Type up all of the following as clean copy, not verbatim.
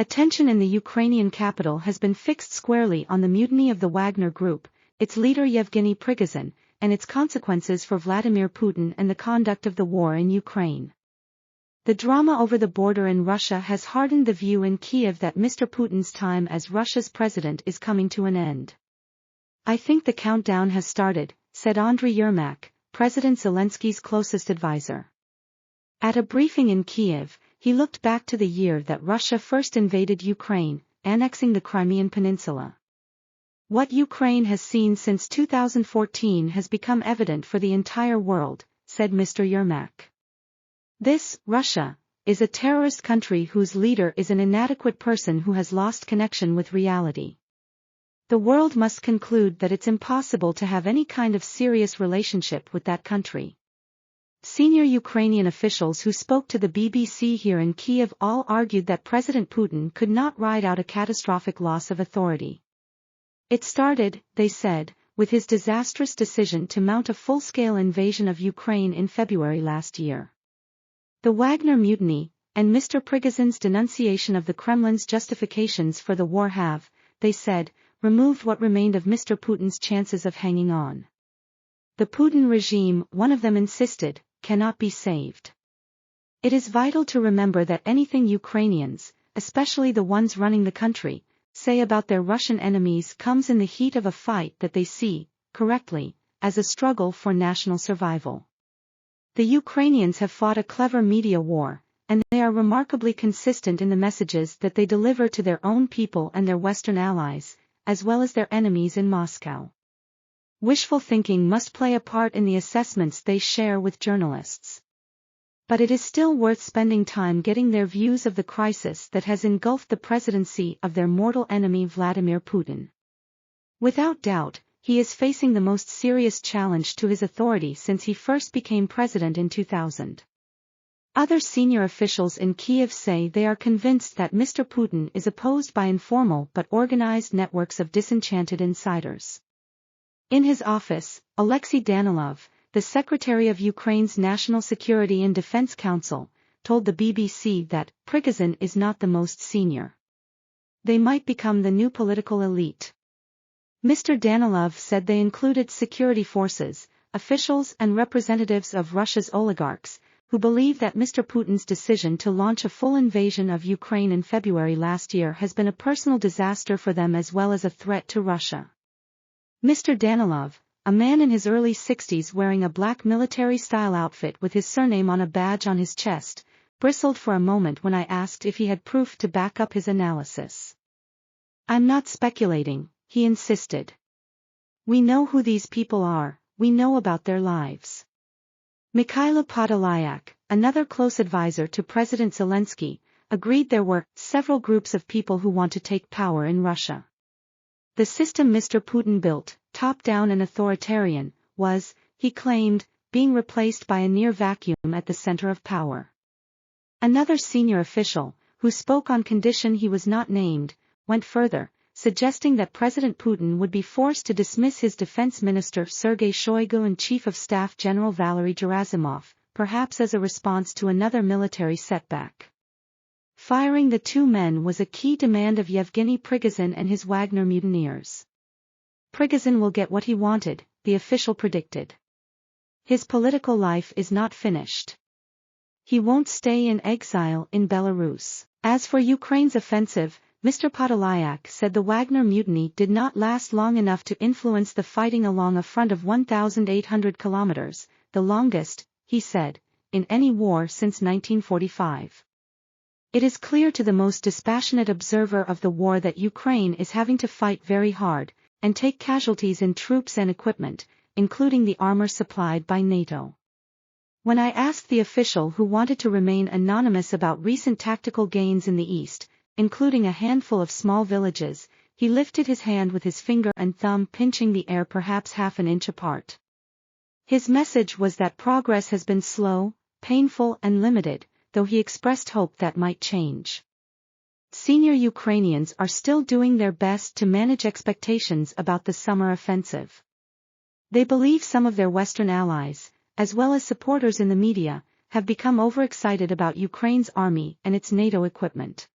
Attention in the Ukrainian capital has been fixed squarely on the mutiny of the Wagner group, its leader Yevgeny Prigozhin, and its consequences for Vladimir Putin and the conduct of the war in Ukraine. The drama over the border in Russia has hardened the view in Kyiv that Mr Putin's time as Russia's president is coming to an end. "I think the countdown has started," said Andriy Yermak, President Zelensky's closest advisor. At a briefing in Kyiv, he looked back to the year that Russia first invaded Ukraine, annexing the Crimean Peninsula. "What Ukraine has seen since 2014 has become evident for the entire world," said Mr Yermak. "This, Russia, is a terrorist country whose leader is an inadequate person who has lost connection with reality. The world must conclude that it's impossible to have any kind of serious relationship with that country." Senior Ukrainian officials who spoke to the BBC here in Kyiv all argued that President Putin could not ride out a catastrophic loss of authority. "It started," they said, "with his disastrous decision to mount a full-scale invasion of Ukraine in February last year. The Wagner mutiny, and Mr Prigozhin's denunciation of the Kremlin's justifications for the war have, they said, removed what remained of Mr Putin's chances of hanging on. The Putin regime," one of them insisted, "cannot be saved. It is vital to remember that anything Ukrainians, especially the ones running the country, say about their Russian enemies comes in the heat of a fight that they see, correctly, as a struggle for national survival. The Ukrainians have fought a clever media war, and they are remarkably consistent in the messages that they deliver to their own people and their Western allies, as well as their enemies in Moscow. Wishful thinking must play a part in the assessments they share with journalists. But it is still worth spending time getting their views of the crisis that has engulfed the presidency of their mortal enemy Vladimir Putin. Without doubt, he is facing the most serious challenge to his authority since he first became president in 2000. Other senior officials in Kyiv say they are convinced that Mr Putin is opposed by informal but organized networks of disenchanted insiders. In his office, Alexei Danilov, the Secretary of Ukraine's National Security and Defense Council, told the BBC that Prigozhin is not the most senior. They might become the new political elite. Mr Danilov said they included security forces, officials and representatives of Russia's oligarchs, who believe that Mr Putin's decision to launch a full invasion of Ukraine in February last year has been a personal disaster for them as well as a threat to Russia. Mr Danilov, a man in his early 60s wearing a black military-style outfit with his surname on a badge on his chest, bristled for a moment when I asked if he had proof to back up his analysis. "I'm not speculating," he insisted. "We know who these people are, we know about their lives." Mikhailo Podolyak, another close advisor to President Zelensky, agreed there were several groups of people who want to take power in Russia. The system Mr Putin built, top-down and authoritarian, was, he claimed, being replaced by a near vacuum at the center of power. Another senior official, who spoke on condition he was not named, went further, suggesting that President Putin would be forced to dismiss his defense minister Sergei Shoigu and Chief of Staff General Valery Gerasimov, perhaps as a response to another military setback. Firing the two men was a key demand of Yevgeny Prigozhin and his Wagner mutineers. Prigozhin will get what he wanted, the official predicted. His political life is not finished. He won't stay in exile in Belarus. As for Ukraine's offensive, Mr Podolyak said the Wagner mutiny did not last long enough to influence the fighting along a front of 1,800 kilometers, the longest, he said, in any war since 1945. It is clear to the most dispassionate observer of the war that Ukraine is having to fight very hard, and take casualties in troops and equipment, including the armor supplied by NATO. When I asked the official who wanted to remain anonymous about recent tactical gains in the east, including a handful of small villages, he lifted his hand with his finger and thumb pinching the air perhaps half an inch apart. His message was that progress has been slow, painful and limited, though he expressed hope that might change. Senior Ukrainians are still doing their best to manage expectations about the summer offensive. They believe some of their Western allies, as well as supporters in the media, have become overexcited about Ukraine's army and its NATO equipment.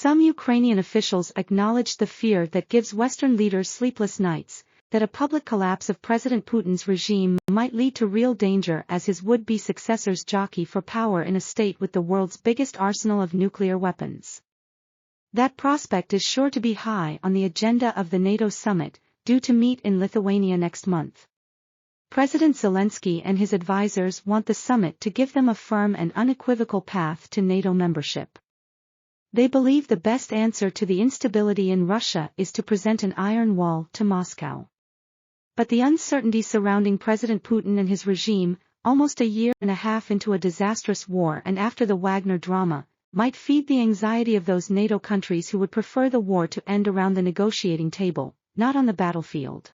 Some Ukrainian officials acknowledged the fear that gives Western leaders sleepless nights, that a public collapse of President Putin's regime might lead to real danger as his would-be successors jockey for power in a state with the world's biggest arsenal of nuclear weapons. That prospect is sure to be high on the agenda of the NATO summit, due to meet in Lithuania next month. President Zelensky and his advisors want the summit to give them a firm and unequivocal path to NATO membership. They believe the best answer to the instability in Russia is to present an iron wall to Moscow. But the uncertainty surrounding President Putin and his regime, almost a year and a half into a disastrous war and after the Wagner drama, might feed the anxiety of those NATO countries who would prefer the war to end around the negotiating table, not on the battlefield.